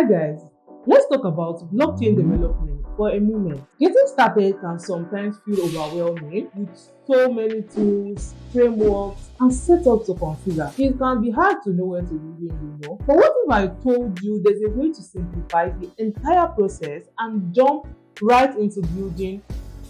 guys, let's talk about blockchain development for a moment. Getting started can sometimes feel overwhelming with so many tools, frameworks, and setups to configure. It can be hard to know where to begin. But what if I told you there's a way to simplify the entire process and jump right into building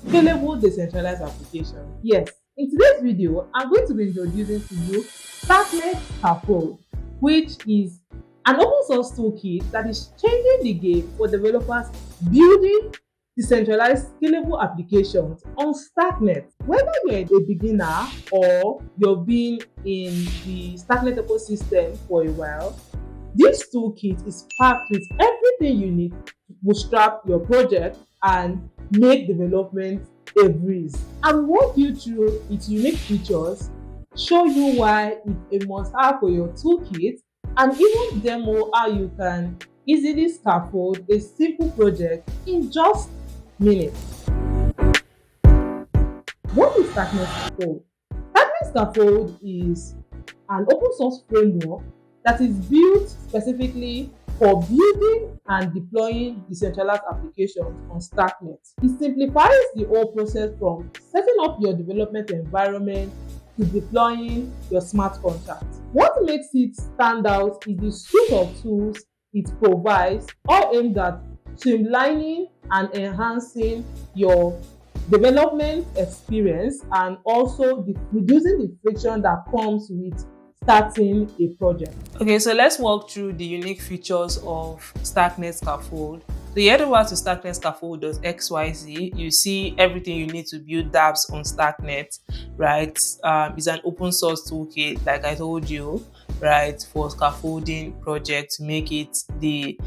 scalable decentralized applications? Yes, in today's video, I'm going to be introducing to you Starknet Scaffold, which is an open source toolkit that is changing the game for developers building decentralized scalable applications on Starknet. Whether you're a beginner or you've been in the Starknet ecosystem for a while, this toolkit is packed with everything you need to bootstrap your project and make development a breeze. I will walk you through its unique features, show you why it's a must-have for your toolkit, and even demo how you can easily scaffold a simple project in just minutes. What is Starknet Scaffold? Starknet Scaffold is an open source framework that is built specifically for building and deploying decentralized applications on Starknet. It simplifies the whole process from setting up your development environment to deploying your smart contracts. What makes it stand out is the suite of tools it provides, all aimed at streamlining and enhancing your development experience and also reducing the friction that comes with starting a project. Okay, so let's walk through the unique features of Starknet Scaffold. So you head over to starknetscaffold.xyz, you see everything you need to build DApps on Starknet, right? It's an open source toolkit, like I told you, right, for scaffolding projects to make it the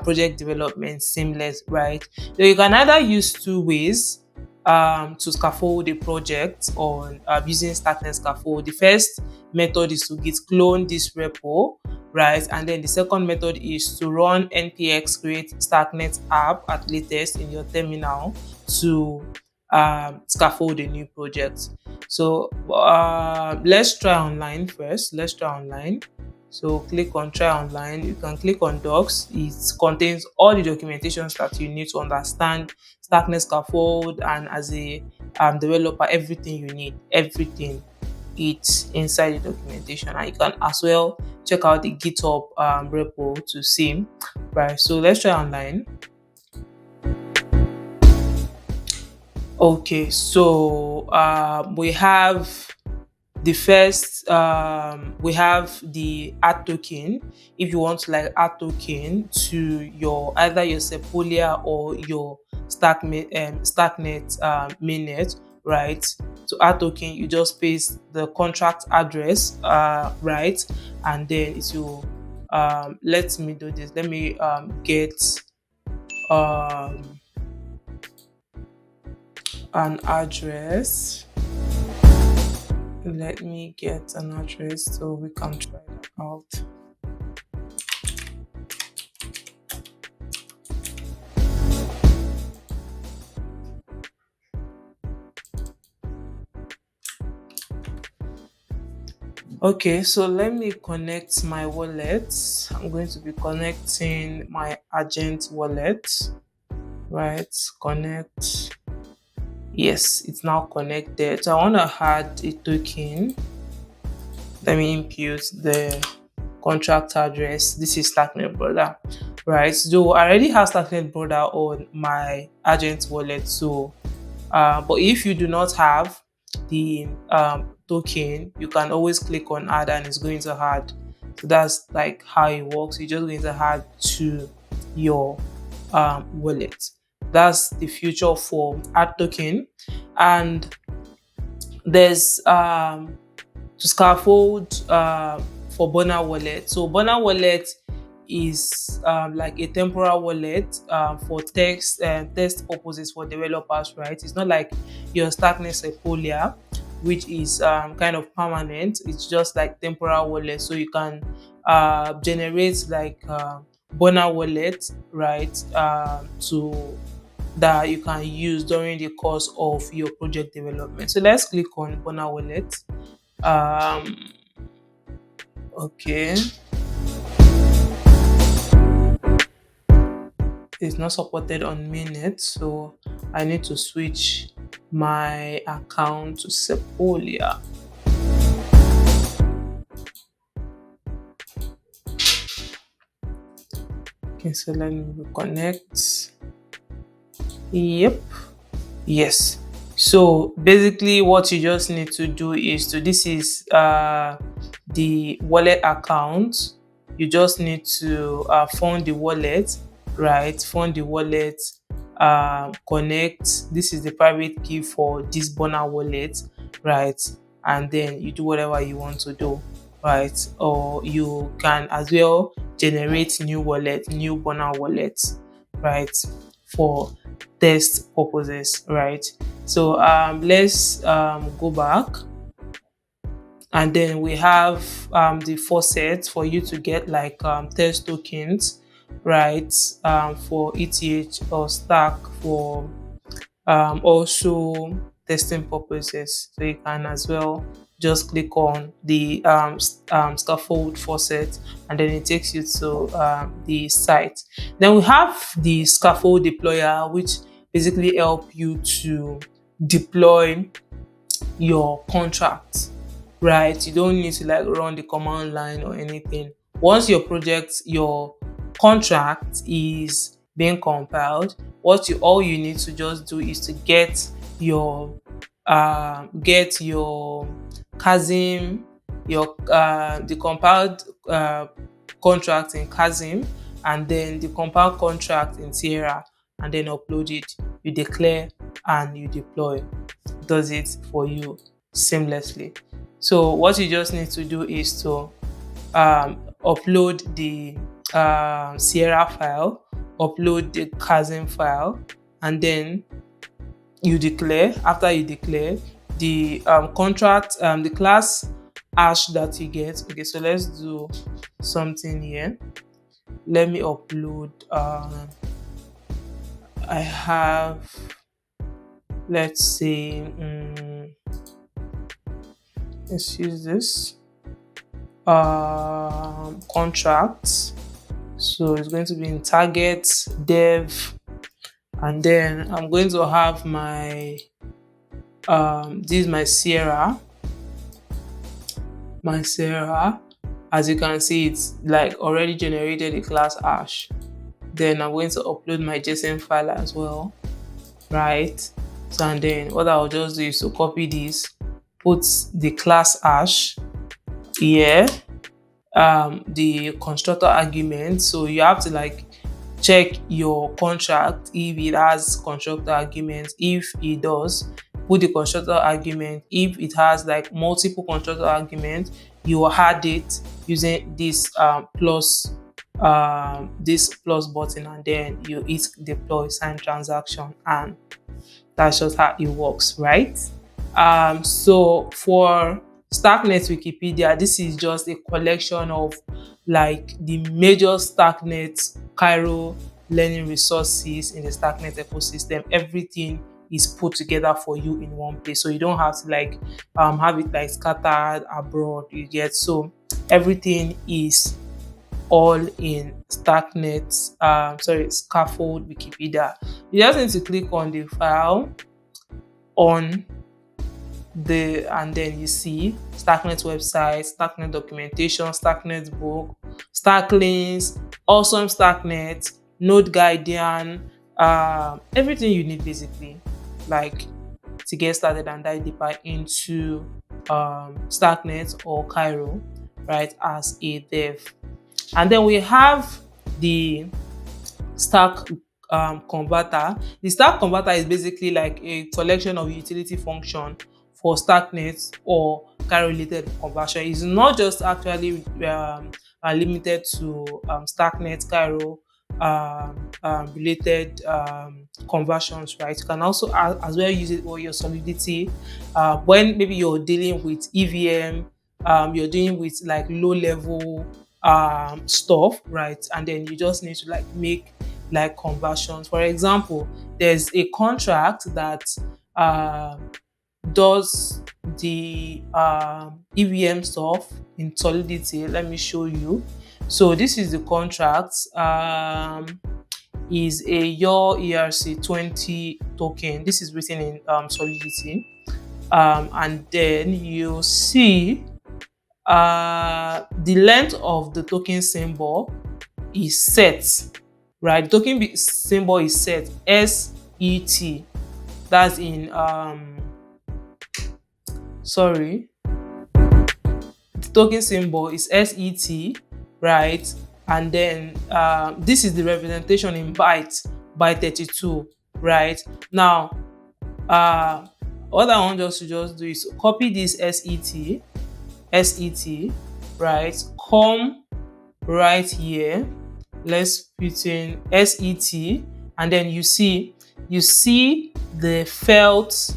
project development seamless, right? So you can either use two ways to scaffold a project on using Starknet Scaffold. The first method is to git clone this repo, right? And then the second method is to run npx create Starknet app at latest in your terminal to scaffold a new project. So let's try online first. Let's try online. So click on try online. You can click on docs. It contains all the documentations that you need to understand Starknet Scaffold, and as a developer, everything you need, everything, it's inside the documentation. And you can as well check out the GitHub repo to see, right? So let's try online. Okay, so we have the first we have the add token. If you want to like add token to your either your Sepolia or your Starknet mainnet, right? To add token, you just paste the contract address, right, and then it will let me do this. Let me get an address. Let me get an address so we can try it out. Okay, so let me connect my wallet. I'm going to be connecting my agent wallet, right? Connect. Yes, it's now connected. So I want to add a token. Let me input the contract address. This is Starknet Brother, right? So I already have Starknet Brother on my agent wallet. So, but if you do not have the token, you can always click on add and it's going to add. So that's like how it works. You're just going to add to your wallet. That's the future for add token. And there's to scaffold for Bona wallet. So Bona wallet is like a temporal wallet for test purposes for developers, right? It's not like your Starknet Sepolia, which is kind of permanent. It's just like temporal wallet, so you can generate like Bona wallet, right, to that you can use during the course of your project development. So let's click on Bona wallet. Okay. It's not supported on mainnet, so I need to switch my account to Sepolia. Okay, so let me reconnect. Yep. Yes. So basically what you just need to do is to this is the wallet account. You just need to fund the wallet, right? Fund the wallet, connect. This is the private key for this burner wallet, right? And then you do whatever you want to do, right? Or you can as well generate new wallet, new burner wallet, right? For test purposes, right? So let's go back, and then we have the faucet for you to get like test tokens, right? For ETH or Stack for also testing purposes. So you can as well just click on the scaffold faucet, and then it takes you to the site. Then we have the scaffold deployer, which basically help you to deploy your contract, right? You don't need to like run the command line or anything. Once your contract is being compiled, all you need to just do is to get your Kazim, your the compiled contract in Kazim, and then the compiled contract in Serah, and then upload it. You declare and you deploy. Does it for you seamlessly. So what you just need to do is to upload the Sierra file, upload the Kazim file, and then you declare. After you declare the contract, the class hash that you get. Okay, so let's do something here. Let me upload. I have, let's say, let's use this contract. So it's going to be in target dev, and then I'm going to have my this is my Serah. As you can see, it's like already generated a class hash. Then I'm going to upload my JSON file as well, right? So and then what I'll just do is to copy this, put the class hash here, the constructor argument. So you have to like check your contract if it has constructor argument. If it does, put the constructor argument. If it has like multiple constructor arguments, you will add it using this plus button, and then you hit deploy sign transaction, and that's just how it works, right? So for Starknet Wikipedia, this is just a collection of like the major Starknet Cairo learning resources in the Starknet ecosystem. Everything is put together for you in one place, so you don't have to like have it like scattered abroad. You get, so everything is all in Scaffold Wikipedia. You just need to click on the file on and then you see Starknet website, Starknet documentation, Starknet book, Starklinks, awesome Starknet, Node Guardian, everything you need basically, like to get started and dive deeper into Starknet or Cairo, right, as a dev. And then we have the Stack converter. The Stack converter is basically like a collection of utility function for Starknet or Cairo related conversion. It's not just actually limited to Starknet Cairo related conversions, right? You can also as well use it for your Solidity when maybe you're dealing with EVM, you're dealing with like low level stuff, right? And then you just need to like make like conversions. For example, there's a contract that does the EVM stuff in Solidity. Let me show you. So this is the contract. is a your ERC20 token. This is written in Solidity. And then you see the length of the token symbol is set, right? The token symbol is set SET. That's in sorry, the token symbol is SET, right? And then this is the representation in bytes by 32, right? Now, what I want us to just do is copy this SET, right? Come right here. Let's put in SET, and then you see the felt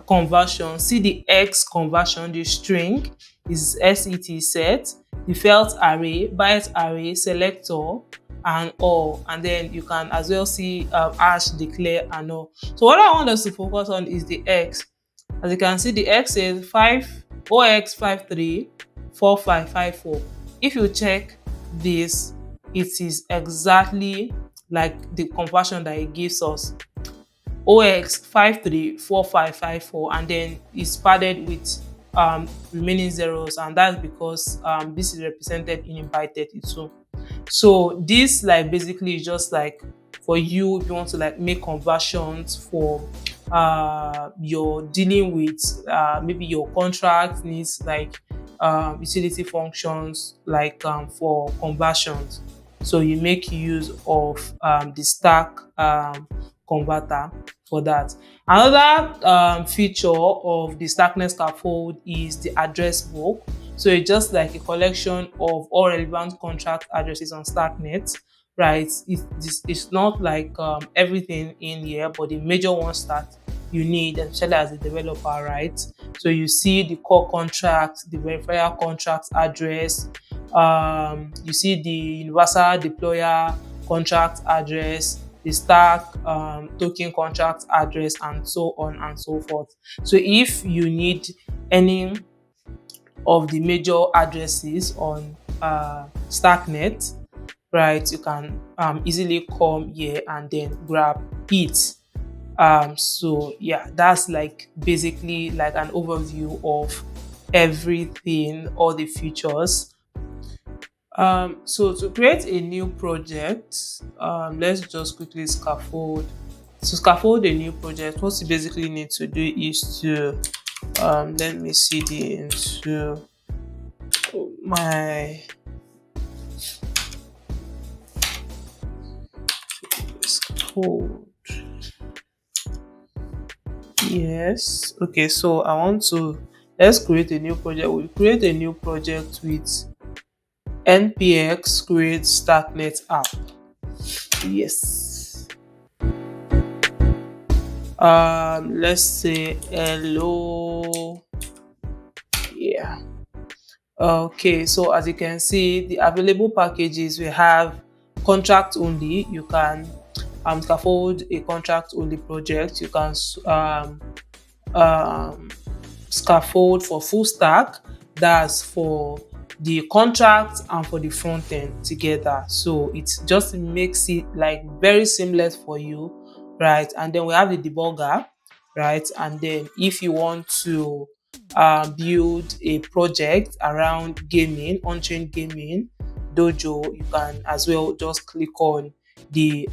conversion. See the X conversion, the string is SET set, the felt array, byte array, selector, and all. And then you can as well see hash, declare, and all. So what I want us to focus on is the X. As you can see, the X is 0x534554. If you check this, it is exactly like the conversion that it gives us. 0x534554, and then it's padded with remaining zeros, and that's because this is represented in byte 32. So this like basically is just like for you if you want to like make conversions for you're dealing with maybe your contract needs like utility functions like for conversions. So you make use of the stack converter for that. Another feature of the Starknet Scaffold is the address book. So it's just like a collection of all relevant contract addresses on Starknet, right? It's not like everything in here, but the major ones that you need, especially as a developer, right? So you see the core contract, the verifier contract address, you see the universal deployer contract address, the stack token contract address, and so on and so forth. So if you need any of the major addresses on Starknet, right, you can easily come here and then grab it. So yeah, that's like basically like an overview of everything, all the features. So to create a new project, let's just quickly scaffold. To scaffold a new project, what you basically need to do is to let me cd into my scaffold. Yes. Okay, so I want to let's create a new project. We'll create a new project with npx create Starknet app. Yes. Let's say hello. Yeah. Okay, so as you can see, the available packages we have contract only. You can scaffold a contract only project. You can scaffold for full stack. That's for the contract and for the front end together. So it just makes it like very seamless for you, right? And then we have the debugger, right? And then if you want to build a project around gaming, on-chain gaming dojo, you can as well just click on the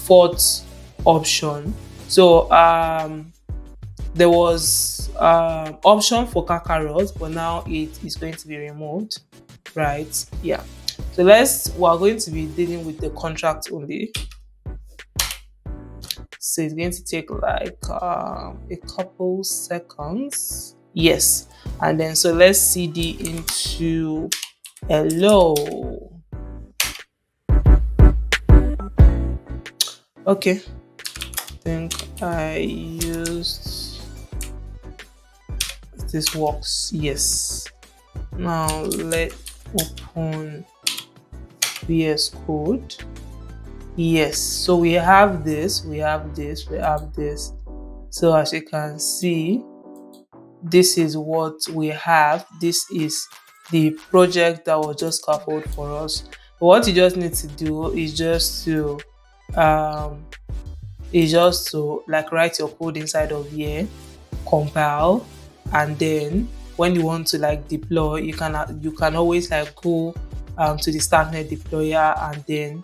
fourth option. So there was option for Kakarot, but now it is going to be removed, right? Yeah. So we're going to be dealing with the contract only. So it's going to take like a couple seconds. Yes. And then so let's cd into hello. Okay. I think I used this works. Yes. Now let's open VS Code. Yes, so we have this. So as you can see, this is what we have. This is the project that was just scaffolded for us. What you just need to do is just to um, is just to like write your code inside of here, compile, and then when you want to like deploy, you can always like go to the Starknet deployer and then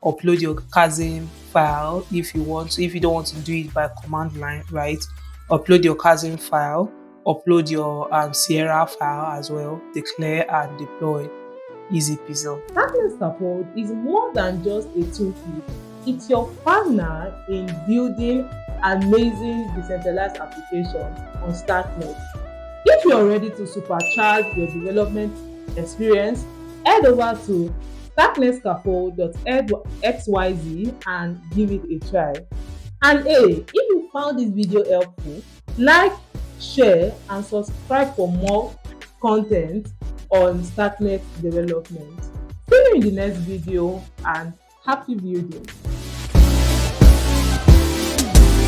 upload your casm file if you want to. If you don't want to do it by command line, right? Upload your casm file, upload your Serah file as well, declare and deploy. Easy peasy. Starknet Scaffold is more than just a toolkit. It's your partner in building amazing decentralized applications on Starknet. If you're ready to supercharge your development experience, head over to starknetscaffold.xyz and give it a try. And hey, if you found this video helpful, like, share, and subscribe for more content on Starknet development. See you in the next video and happy building.